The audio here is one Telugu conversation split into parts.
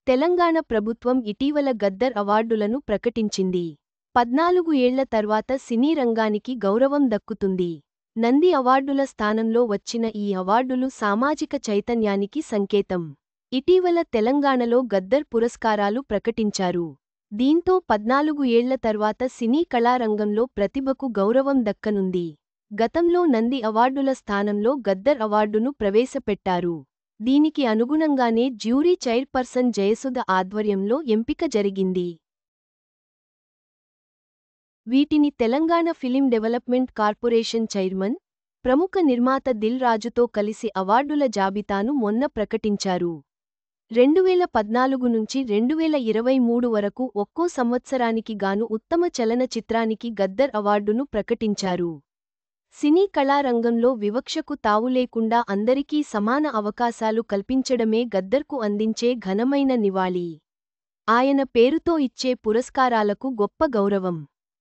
తెలంగాణ ప్రభుత్వం ఇటీవల గద్దర్ అవార్డులను ప్రకటించింది. 14 ఏళ్ల తర్వాత సినీ రంగానికి గౌరవం దక్కుతుంది. నంది అవార్డుల స్థానంలో వచ్చిన ఈ అవార్డులు సామాజిక చైతన్యానికి సంకేతం. ఇటీవల తెలంగాణలో గద్దర్ పురస్కారాలు ప్రకటించారు. దీంతో 14 ఏళ్ల తర్వాత సినీ కళారంగంలో ప్రతిభకు గౌరవం దక్కనుంది. గతంలో నంది అవార్డుల స్థానంలో గద్దర్ అవార్డును ప్రవేశపెట్టారు. దీనికి అనుగుణంగానే జ్యూరీ చైర్పర్సన్ జయసుధ ఆధ్వర్యంలో ఎంపిక జరిగింది. వీటిని Telangana film development corporation chairman, ప్రముఖ నిర్మాత దిల్ రాజుతో కలిసి అవార్డుల జాబితాను మొన్న ప్రకటించారు. 2014 నుంచి 2023 వరకు ఒక్కో సంవత్సరానికి గాను ఉత్తమ చలన చిత్రానికి గద్దర్ అవార్డును ప్రకటించారు. సినీ కళారంగంలో వివక్షకు తావులేకుండా అందరికీ సమాన అవకాశాలు కల్పించడమే గద్దర్కు అందించే ఘనమైన నివాళి. ఆయన పేరుతో ఇచ్చే పురస్కారాలకు గొప్ప గౌరవం.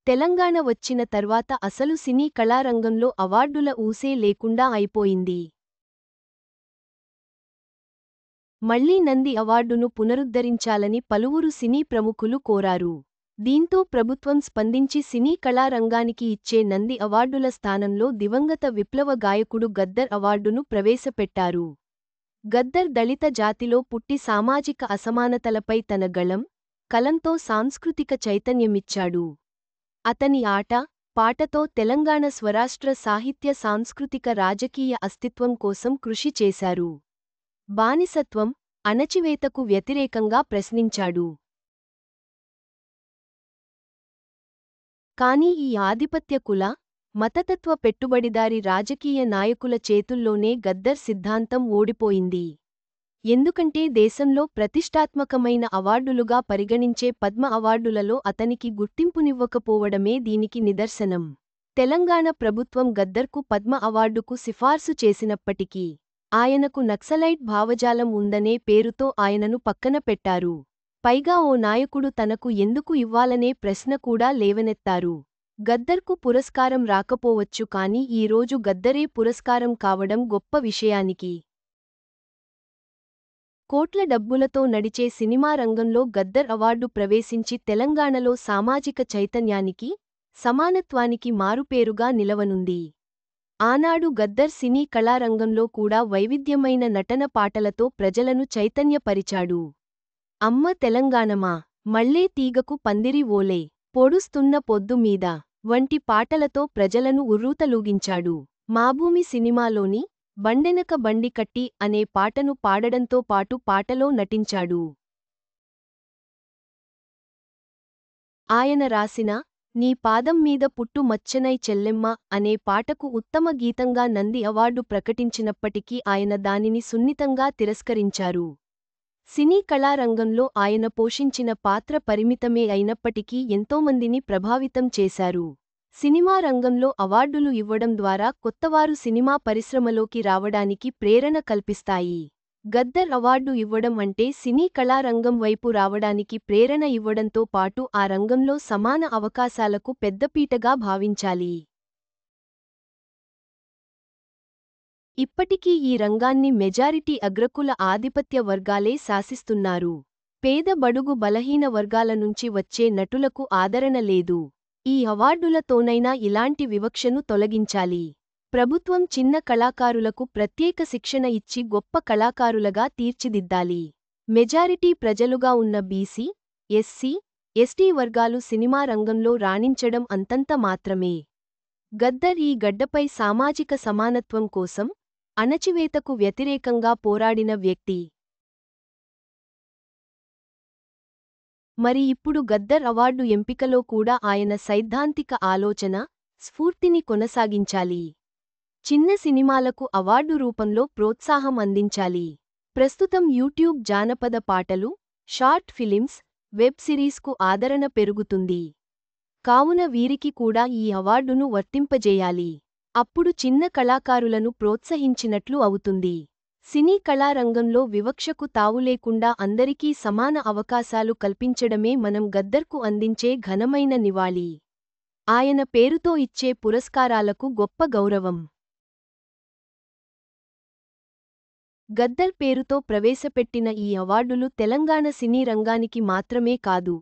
తెలంగాణ వచ్చిన తర్వాత అసలు సినీ కళారంగంలో అవార్డుల ఊసే లేకుండా అయిపోయింది. మళ్లీ నంది అవార్డును పునరుద్ధరించాలని పలువురు సినీ ప్రముఖులు కోరారు. దీంతో ప్రభుత్వం స్పందించి సినీ కళారంగానికి ఇచ్చే నంది అవార్డుల స్థానంలో దివంగత విప్లవ గాయకుడు గద్దర్ అవార్డును ప్రవేశపెట్టారు. గద్దర్ దళిత జాతిలో పుట్టి సామాజిక అసమానతలపై తన గళం, కలంతో సాంస్కృతిక చైతన్యమిచ్చాడు. అతని ఆట, పాటతో తెలంగాణ స్వరాష్ట్ర సాహిత్య సాంస్కృతిక రాజకీయ అస్తిత్వం కోసం కృషి చేశారు. బానిసత్వం, అణచివేతకు వ్యతిరేకంగా ప్రశ్నించాడు. కానీ ఈ ఆధిపత్య కుల, మతతత్వ పెట్టుబడిదారీ రాజకీయ నాయకుల చేతుల్లోనే గద్దర్ సిద్ధాంతం ఓడిపోయింది. ఎందుకంటే దేశంలో ప్రతిష్ఠాత్మకమైన అవార్డులుగా పరిగణించే పద్మ అవార్డులలో అతనికి గుర్తింపునివ్వకపోవడమే దీనికి నిదర్శనం. తెలంగాణ ప్రభుత్వం గద్దర్కు పద్మ అవార్డుకు సిఫార్సు చేసినప్పటికీ, ఆయనకు నక్సలైట్ భావజాలం ఉందనే పేరుతో ఆయనను పక్కన పెట్టారు. పైగా ఓ నాయకుడు తనకు ఎందుకు ఇవ్వాలనే ప్రశ్న కూడా లేవనెత్తారు. గద్దర్కు పురస్కారం రాకపోవచ్చు కానీ ఈ రోజు గద్దరే పురస్కారం కావడం గొప్ప విషయానికి. కోట్ల డబ్బులతో నడిచే సినిమా రంగంలో గద్దర్ అవార్డు ప్రవేశించి తెలంగాణలో సామాజిక చైతన్యానికి, సమానత్వానికి మారుపేరుగా నిలవనుంది. ఆనాడు గద్దర్ సినీ కళారంగంలో కూడా వైవిధ్యమైన నటన పాటలతో ప్రజలను చైతన్యపరిచాడు. అమ్మ తెలంగాణమా, మళ్ళే తీగకు పందిరి ఓలే, పొడుస్తున్న పొద్దు మీద వంటి పాటలతో ప్రజలను ఉర్రూతలూగించాడు. మాభూమి సినిమాలోని బండెనక బండి కట్టి అనే పాటను పాడడంతో పాటు పాటలో నటించాడు. ఆయన రాసిన నీ పాదం మీద పుట్టు మచ్చనై చెల్లెమ్మ అనే పాటకు ఉత్తమ గీతంగా నంది అవార్డు ప్రకటించినప్పటికీ ఆయన దానిని సున్నితంగా తిరస్కరించారు. సినీ కళారంగంలో ఆయన పోషించిన పాత్ర పరిమితమే అయినప్పటికీ ఎంతోమందిని ప్రభావితం చేశారు. సినిమా రంగంలో అవార్డులు ఇవ్వడం ద్వారా కొత్తవారు సినిమా పరిశ్రమలోకి రావడానికి ప్రేరణ కల్పిస్తాయి. గద్దర్ అవార్డు ఇవ్వడం అంటే సినీ కళారంగం వైపు రావడానికి ప్రేరణ ఇవ్వడంతో పాటు ఆ రంగంలో సమాన అవకాశాలకు పెద్దపీటగా భావించాలి. ఇప్పటికీ ఈ రంగాన్ని మెజారిటీ అగ్రకుల ఆధిపత్య వర్గాలే శాసిస్తున్నారు. పేద బడుగు బలహీన వర్గాల నుంచి వచ్చే నటులకు ఆదరణ లేదు. ఈ అవార్డులతోనైనా ఇలాంటి వివక్షను తొలగించాలి. ప్రభుత్వం చిన్న కళాకారులకు ప్రత్యేక శిక్షణ ఇచ్చి గొప్ప కళాకారులుగా తీర్చిదిద్దాలి. మెజారిటీ ప్రజలుగా ఉన్న బీసీ, ఎస్సీ, ఎస్టీ వర్గాలు సినిమా రంగంలో రాణించడం అంతంత మాత్రమే. గద్దర్ ఈ గడ్డపై సామాజిక సమానత్వం కోసం, అణచివేతకు వ్యతిరేకంగా పోరాడిన వ్యక్తి. మరి ఇప్పుడు గద్దర్ అవార్డు ఎంపికలో కూడా ఆయన సైద్ధాంతిక ఆలోచన, స్ఫూర్తిని కొనసాగించాలి. చిన్న సినిమాలకు అవార్డు రూపంలో ప్రోత్సాహం అందించాలి. ప్రస్తుతం యూట్యూబ్ జానపద పాటలు, షార్ట్ ఫిలిమ్స్, వెబ్ సిరీస్కు ఆదరణ పెరుగుతుంది. కావున వీరికి కూడా ఈ అవార్డును వర్తింపజేయాలి. అప్పుడు చిన్న కళాకారులను ప్రోత్సహించినట్లు అవుతుంది. సినీ కళారంగంలో వివక్షకు తావులేకుండా అందరికీ సమాన అవకాశాలు కల్పించడమే మనం గద్దర్కు అందించే ఘనమైన నివాళి. ఆయన పేరుతో ఇచ్చే పురస్కారాలకు గొప్ప గౌరవం. గద్దర్ పేరుతో ప్రవేశపెట్టిన ఈ అవార్డులు తెలంగాణ సినీ రంగానికి మాత్రమే కాదు,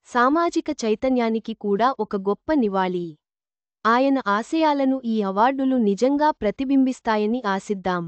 సామాజిక చైతన్యానికి కూడా ఒక గొప్ప నివాళి. ఆయన ఆశయాలను ఈ అవార్డులు నిజంగా ప్రతిబింబిస్తాయని ఆశిద్దాం.